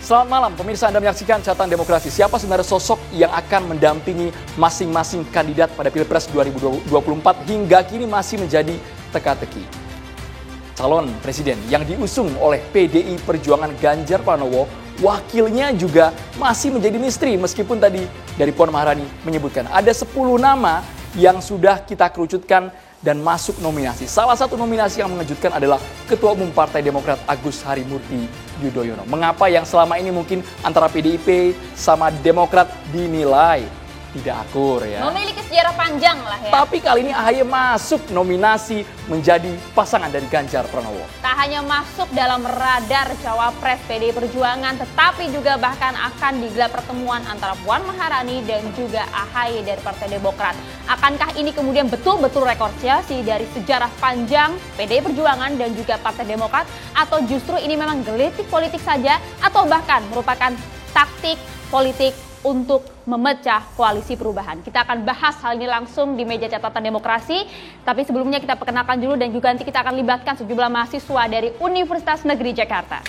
Selamat malam, pemirsa. Anda menyaksikan Catatan Demokrasi. Siapa sebenarnya sosok yang akan mendampingi masing-masing kandidat pada Pilpres 2024 hingga kini masih menjadi teka-teki. Calon presiden yang diusung oleh PDI Perjuangan Ganjar Pranowo, wakilnya juga masih menjadi misteri meskipun tadi dari Puan Maharani menyebutkan ada 10 nama yang sudah kita kerucutkan dan masuk nominasi. Salah satu nominasi yang mengejutkan adalah Ketua Umum Partai Demokrat Agus Harimurti Yudhoyono. Mengapa yang selama ini mungkin antara PDIP sama Demokrat dinilai tidak akur ya. Memiliki sejarah panjang lah ya. Tapi kali ini AHY masuk nominasi menjadi pasangan dari Ganjar Pranowo. Tak hanya masuk dalam radar cawapres PDI Perjuangan, tetapi juga bahkan akan digelar pertemuan antara Puan Maharani dan juga AHY dari Partai Demokrat. Akankah ini kemudian betul-betul rekonsiliasi dari sejarah panjang PDI Perjuangan dan juga Partai Demokrat? Atau justru ini memang gelitik politik saja? Atau bahkan merupakan taktik politik untuk memecah koalisi perubahan? Kita akan bahas hal ini langsung di meja catatan demokrasi. Tapi sebelumnya kita perkenalkan dulu dan juga nanti kita akan libatkan sejumlah mahasiswa dari Universitas Negeri Jakarta.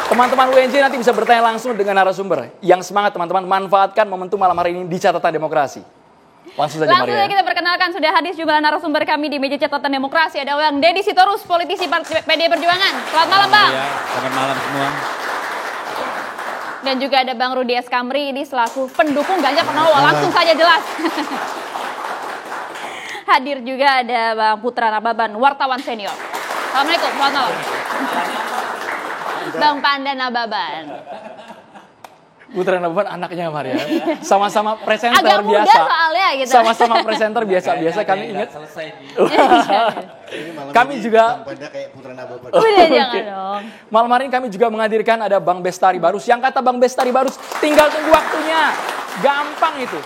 Teman-teman UNJ nanti bisa bertanya langsung dengan narasumber. Yang semangat teman-teman, manfaatkan momentum malam hari ini di Catatan Demokrasi. Langsung saja Maria. Kita perkenalkan sudah hadir jumlah narasumber kami di meja catatan demokrasi. Ada Bang Deddy Sitorus, politisi PDI Perjuangan. Selamat malam Bang. Ya, selamat malam semua. Dan juga ada Bang Rudi S. Kamri, ini selaku pendukung Ganjar Pranowo. Langsung saja jelas. Hadir juga ada Bang Putra Nababan, wartawan senior. Assalamualaikum, selamat malam. Bang Panda Nababan. Putra Nababan anaknya Maria. Sama-sama presenter agak muda biasa. Soalnya gitu. Sama-sama presenter biasa-biasa kami ingat. Selesai. Kami juga kayak Putra Nababan. Udah jangan dong. Malam hari ini kami juga menghadirkan ada Bang Bestari Barus. Yang kata Bang Bestari Barus tinggal tunggu waktunya. Gampang itu.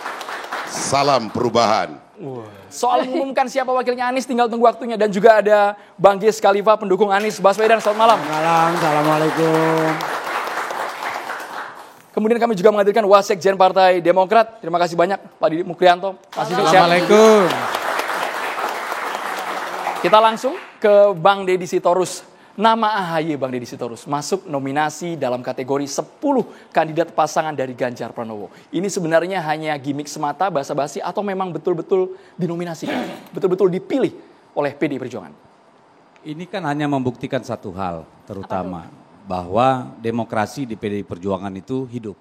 Salam perubahan. Soal mengumumkan siapa wakilnya Anies tinggal tunggu waktunya. Dan juga ada Bang Gies Khalifa pendukung Anies Baswedan. Selamat malam. Malam, assalamualaikum. Kemudian kami juga menghadirkan Wasekjen Partai Demokrat. Terima kasih banyak Pak Didi Mukrianto. Assalamualaikum. Kita langsung ke Bang Deddy Sitorus. Nama AHY Bang Deddy Sitorus masuk nominasi dalam kategori 10 kandidat pasangan dari Ganjar Pranowo. Ini sebenarnya hanya gimmick semata, basa-basi atau memang betul-betul dinominasikan, betul-betul dipilih oleh PDI Perjuangan? Ini kan hanya membuktikan satu hal, terutama bahwa demokrasi di PDI Perjuangan itu hidup.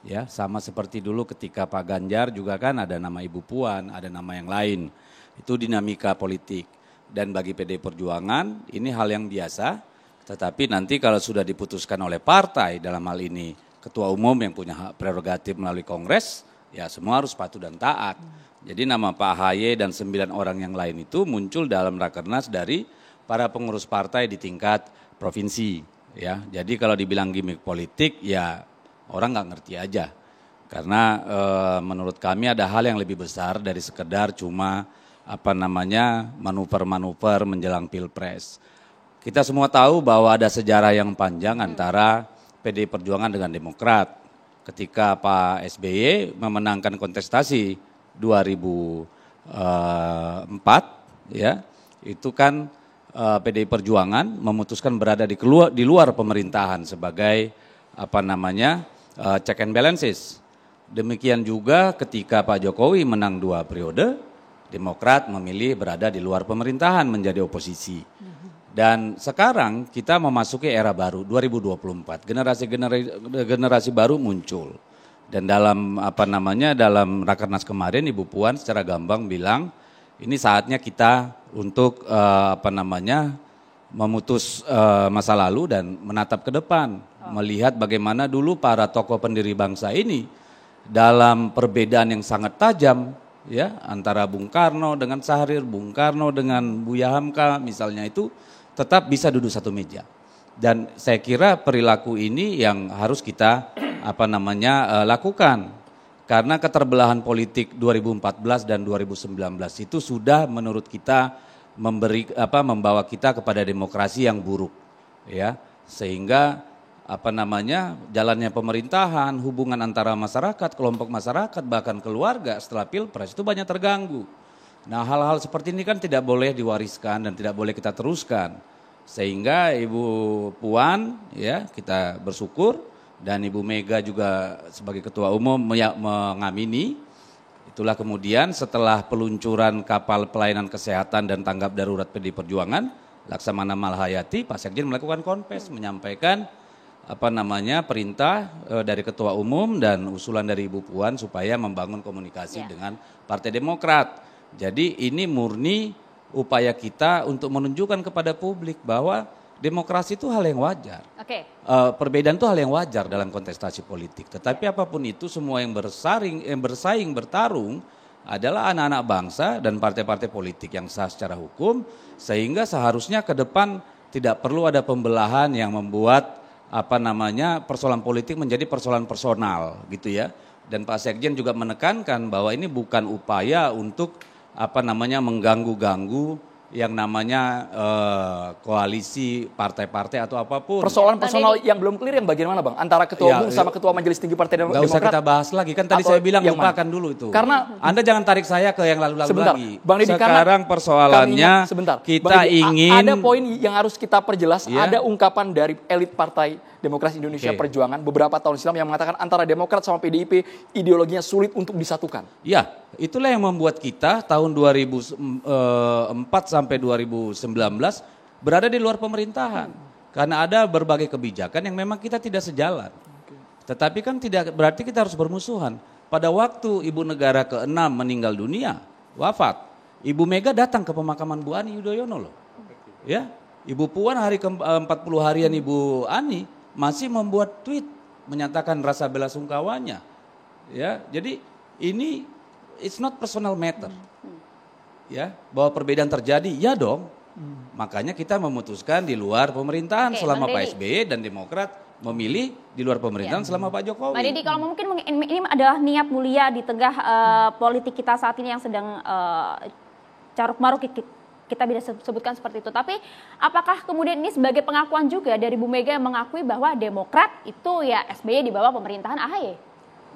Ya, sama seperti dulu ketika Pak Ganjar juga kan ada nama Ibu Puan, ada nama yang lain. Itu dinamika politik. Dan bagi PDI Perjuangan ini hal yang biasa, tetapi nanti kalau sudah diputuskan oleh partai, dalam hal ini ketua umum yang punya hak prerogatif melalui kongres, ya semua harus patuh dan taat. Jadi nama Pak AHY dan 9 orang yang lain itu muncul dalam rakernas dari para pengurus partai di tingkat provinsi. Ya, jadi kalau dibilang gimmick politik, ya orang nggak ngerti aja. Karena menurut kami ada hal yang lebih besar dari sekedar cuma manuver-manuver menjelang Pilpres. Kita semua tahu bahwa ada sejarah yang panjang antara PDI Perjuangan dengan Demokrat. Ketika Pak SBY memenangkan kontestasi 2004, ya itu kan PDI Perjuangan memutuskan berada di luar pemerintahan sebagai check and balances. Demikian juga ketika Pak Jokowi menang 2 periode, Demokrat memilih berada di luar pemerintahan menjadi oposisi. Dan sekarang kita memasuki era baru 2024. Generasi baru muncul. Dan dalam dalam rakernas kemarin Ibu Puan secara gamblang bilang ini saatnya kita untuk memutus masa lalu dan menatap ke depan, melihat bagaimana dulu para tokoh pendiri bangsa ini dalam perbedaan yang sangat tajam, ya antara Bung Karno dengan Syahrir, Bung Karno dengan Buya Hamka misalnya itu tetap bisa duduk satu meja. Dan saya kira perilaku ini yang harus kita lakukan. Karena keterbelahan politik 2014 dan 2019 itu sudah menurut kita membawa kita kepada demokrasi yang buruk, ya. Sehingga jalannya pemerintahan, hubungan antara masyarakat, kelompok masyarakat, bahkan keluarga setelah Pilpres itu banyak terganggu. Nah, hal-hal seperti ini kan tidak boleh diwariskan dan tidak boleh kita teruskan. Sehingga Ibu Puan ya kita bersyukur dan Ibu Mega juga sebagai Ketua Umum mengamini. Itulah kemudian setelah peluncuran kapal pelayanan kesehatan dan tanggap darurat PDI Perjuangan, Laksamana Malhayati, Pak Sekjen melakukan konfes menyampaikan perintah dari Ketua Umum dan usulan dari Ibu Puan supaya membangun komunikasi dengan Partai Demokrat. Jadi ini murni upaya kita untuk menunjukkan kepada publik bahwa demokrasi itu hal yang wajar. Perbedaan itu hal yang wajar dalam kontestasi politik. Tetapi apapun itu semua yang bersaing, bertarung adalah anak-anak bangsa dan partai-partai politik yang sah secara hukum. Sehingga seharusnya ke depan tidak perlu ada pembelahan yang membuat persoalan politik menjadi persoalan personal gitu ya. Dan Pak Sekjen juga menekankan bahwa ini bukan upaya untuk mengganggu-ganggu yang namanya koalisi partai-partai atau apapun. Persoalan personal yang belum clear yang bagian mana Bang? Antara Ketua Umum sama Ketua Majelis Tinggi Partai Demokrat? Gak usah kita bahas lagi, kan tadi saya bilang lupakan dulu itu. Karena Anda jangan tarik saya ke yang lalu-lalu lagi. Bang Deddy, sekarang persoalannya kita ingin... Ada poin yang harus kita perjelas, ada ungkapan dari elit Partai Demokrasi Indonesia Perjuangan beberapa tahun silam yang mengatakan antara Demokrat sama PDIP ideologinya sulit untuk disatukan. Ya, itulah yang membuat kita tahun 2004 sampai 2019 berada di luar pemerintahan. Karena ada berbagai kebijakan yang memang kita tidak sejalan. Tetapi kan tidak berarti kita harus bermusuhan. Pada waktu Ibu Negara ke-6 meninggal dunia, wafat, Ibu Mega datang ke pemakaman Bu Ani Yudhoyono loh. Ya, Ibu Puan hari ke-40 harian Ibu Ani masih membuat tweet menyatakan rasa bela sungkawanya. Ya, jadi ini it's not personal matter. Ya, bahwa perbedaan terjadi, ya dong. Makanya kita memutuskan di luar pemerintahan selama Pak SBY dan Demokrat memilih di luar pemerintahan selama Pak Jokowi. Pak Deddy, kalau mungkin ini adalah niat mulia di tengah politik kita saat ini yang sedang caruk maruk kita bisa sebutkan seperti itu. Tapi apakah kemudian ini sebagai pengakuan juga dari Bu Mega yang mengakui bahwa Demokrat itu ya SBY di bawah pemerintahan AHY?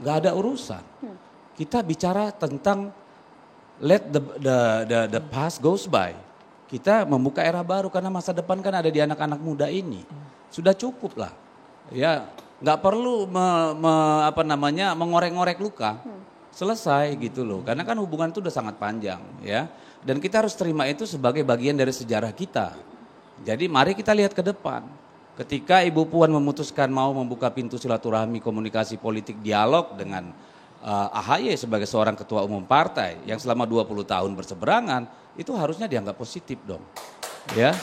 Gak ada urusan. Kita bicara tentang let the past goes by. Kita membuka era baru karena masa depan kan ada di anak-anak muda ini. Sudah cukup lah. Ya, nggak perlu mengorek-ngorek luka. Selesai gitu loh. Karena kan hubungan itu udah sangat panjang ya. Dan kita harus terima itu sebagai bagian dari sejarah kita. Jadi mari kita lihat ke depan. Ketika Ibu Puan memutuskan mau membuka pintu silaturahmi komunikasi politik dialog dengan AHY sebagai seorang ketua umum partai yang selama 20 tahun berseberangan, itu harusnya dianggap positif dong. Ya.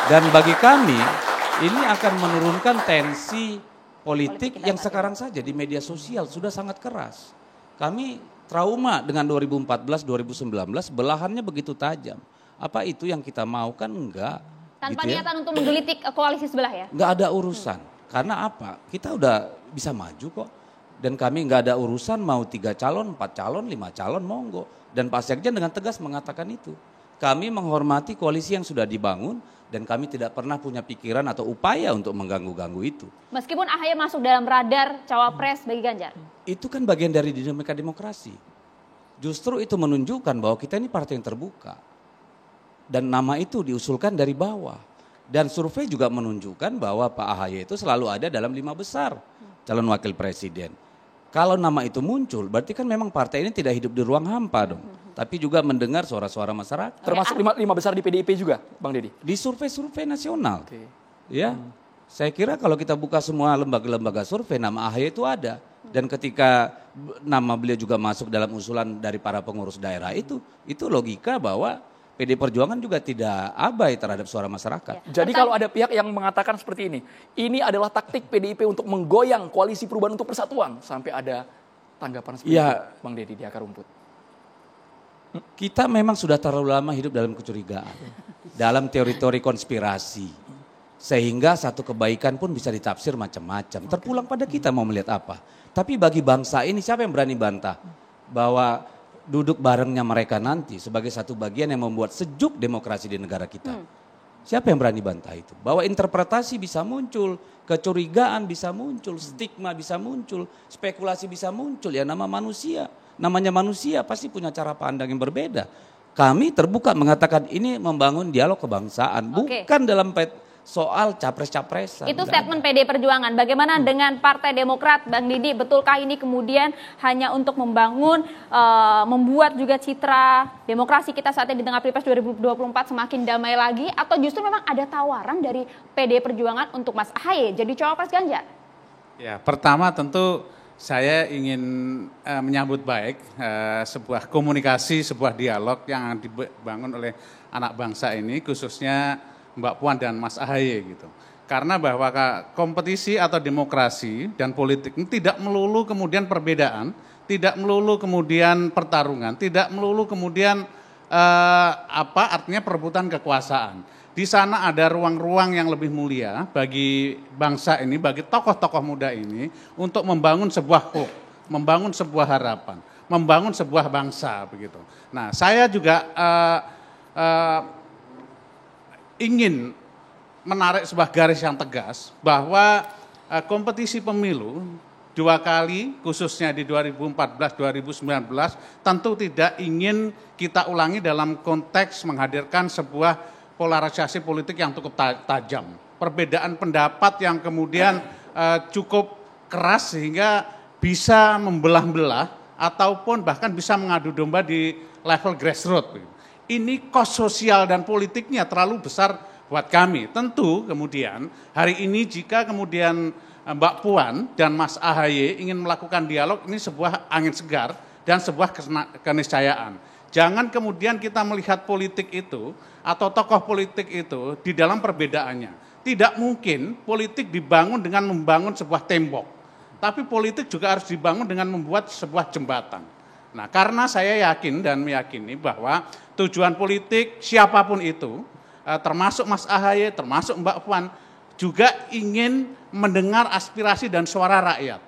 Dan bagi kami ini akan menurunkan tensi politik yang sekarang saja di media sosial sudah sangat keras. Kami trauma dengan 2014-2019, belahannya begitu tajam. Apa itu yang kita mau? Kan enggak. Tanpa gitu niatan untuk menggelitik koalisi sebelah ya? Enggak ada urusan. Karena apa? Kita udah bisa maju kok. Dan kami enggak ada urusan mau 3 calon, 4 calon, 5 calon, monggo. Dan Pak Sekjen dengan tegas mengatakan itu. Kami menghormati koalisi yang sudah dibangun dan kami tidak pernah punya pikiran atau upaya untuk mengganggu-ganggu itu. Meskipun AHY masuk dalam radar cawapres bagi Ganjar? Itu kan bagian dari dinamika demokrasi. Justru itu menunjukkan bahwa kita ini partai yang terbuka. Dan nama itu diusulkan dari bawah. Dan survei juga menunjukkan bahwa Pak AHY itu selalu ada dalam 5 besar calon wakil presiden. Kalau nama itu muncul, berarti kan memang partai ini tidak hidup di ruang hampa dong. Tapi juga mendengar suara-suara masyarakat. Termasuk 5 besar di PDIP juga, Bang Deddy? Di survei-survei nasional. Ya, saya kira kalau kita buka semua lembaga-lembaga survei, nama AHY itu ada. Dan ketika nama beliau juga masuk dalam usulan dari para pengurus daerah itu logika bahwa PDI Perjuangan juga tidak abai terhadap suara masyarakat. Jadi kalau ada pihak yang mengatakan seperti ini adalah taktik PDIP untuk menggoyang koalisi perubahan untuk persatuan. Sampai ada tanggapan seperti itu, Bang Deddy di akar rumput. Kita memang sudah terlalu lama hidup dalam kecurigaan. Dalam teori-teori konspirasi. Sehingga satu kebaikan pun bisa ditafsir macam-macam. Terpulang pada kita mau melihat apa. Tapi bagi bangsa ini siapa yang berani bantah? Bahwa duduk barengnya mereka nanti sebagai satu bagian yang membuat sejuk demokrasi di negara kita. Siapa yang berani bantah itu? Bahwa interpretasi bisa muncul, kecurigaan bisa muncul, stigma bisa muncul, spekulasi bisa muncul. Ya nama manusia, namanya manusia pasti punya cara pandang yang berbeda. kami terbuka mengatakan ini membangun dialog kebangsaan, bukan dalam soal capres-capresan. Itu statement PD Perjuangan. Bagaimana dengan Partai Demokrat, Bang Didi? Betulkah ini kemudian hanya untuk membangun, membuat juga citra demokrasi kita saat ini di tengah Pilpres 2024 semakin damai lagi? Atau justru memang ada tawaran dari PD Perjuangan untuk Mas Ahaye jadi cawapres Ganjar? Ya, pertama tentu saya ingin menyambut baik sebuah komunikasi, sebuah dialog yang dibangun oleh anak bangsa ini, khususnya Mbak Puan dan Mas Ahaye gitu. Karena bahwa kompetisi atau demokrasi dan politik ini tidak melulu kemudian perbedaan, tidak melulu kemudian pertarungan, tidak melulu kemudian artinya perebutan kekuasaan. Di sana ada ruang-ruang yang lebih mulia bagi bangsa ini, bagi tokoh-tokoh muda ini untuk membangun sebuah hope, membangun sebuah harapan, membangun sebuah bangsa begitu. Nah, saya juga ingin menarik sebuah garis yang tegas bahwa kompetisi pemilu 2 kali khususnya di 2014-2019 tentu tidak ingin kita ulangi dalam konteks menghadirkan sebuah polarisasi politik yang cukup tajam. Perbedaan pendapat yang kemudian cukup keras sehingga bisa membelah-belah ataupun bahkan bisa mengadu domba di level grassroots. Ini kos sosial dan politiknya terlalu besar buat kami. Tentu kemudian hari ini jika kemudian Mbak Puan dan Mas Ahaye ingin melakukan dialog, ini sebuah angin segar dan sebuah keniscayaan. Jangan kemudian kita melihat politik itu atau tokoh politik itu di dalam perbedaannya. Tidak mungkin politik dibangun dengan membangun sebuah tembok. Tapi politik juga harus dibangun dengan membuat sebuah jembatan. Nah, karena saya yakin dan meyakini bahwa tujuan politik siapapun itu, termasuk Mas Ahaye, termasuk Mbak Puan, juga ingin mendengar aspirasi dan suara rakyat.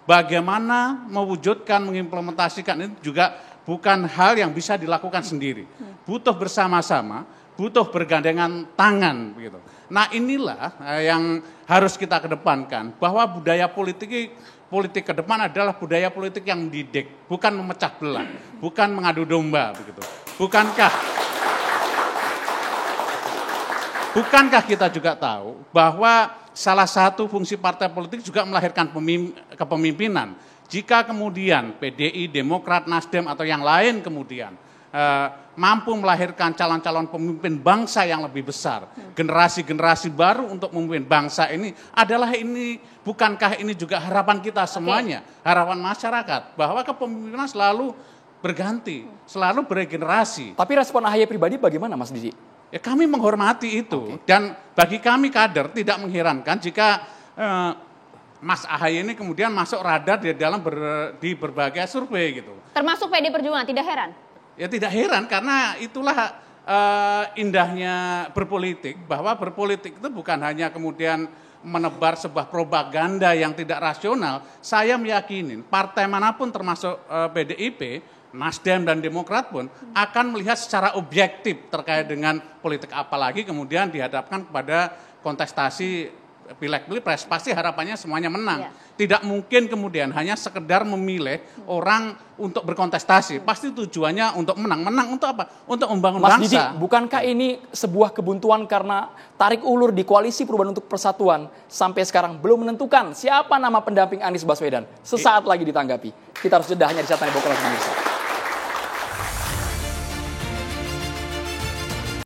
Bagaimana mewujudkan, mengimplementasikan ini juga bukan hal yang bisa dilakukan sendiri. Butuh bersama-sama, butuh bergandengan tangan begitu. Nah, inilah yang harus kita kedepankan, bahwa budaya politik ke depan adalah budaya politik yang mendidik, bukan memecah belah, bukan mengadu domba begitu. Bukankah kita juga tahu bahwa salah satu fungsi partai politik juga melahirkan kepemimpinan. Jika kemudian PDI, Demokrat, Nasdem atau yang lain kemudian mampu melahirkan calon-calon pemimpin bangsa yang lebih besar, generasi-generasi baru untuk memimpin bangsa ini, bukankah ini juga harapan kita semuanya, harapan masyarakat, bahwa kepemimpinan selalu berganti, selalu beregenerasi. Tapi respon Ahaye pribadi bagaimana, Mas Didi? Ya, kami menghormati itu, dan bagi kami kader tidak mengherankan jika Mas Ahaye ini kemudian masuk radar di berbagai survei gitu. Termasuk PD Perjuangan, tidak heran? Ya tidak heran, karena itulah indahnya berpolitik, bahwa berpolitik itu bukan hanya kemudian menebar sebuah propaganda yang tidak rasional. Saya meyakini partai manapun termasuk PDIP, Nasdem dan Demokrat pun akan melihat secara objektif terkait dengan politik, apalagi kemudian dihadapkan kepada kontestasi Pileg-Pilpres, pasti harapannya semuanya menang. Tidak mungkin kemudian hanya sekedar memilih orang untuk berkontestasi. Pasti tujuannya untuk menang. Menang untuk apa? Untuk membangun Mas bangsa. Didi, bukankah ini sebuah kebuntuan karena tarik ulur di Koalisi Perubahan untuk Persatuan sampai sekarang belum menentukan siapa nama pendamping Anies Baswedan? Sesaat lagi ditanggapi. Kita harus jeda hanya di Catatan Demokrasi Indonesia.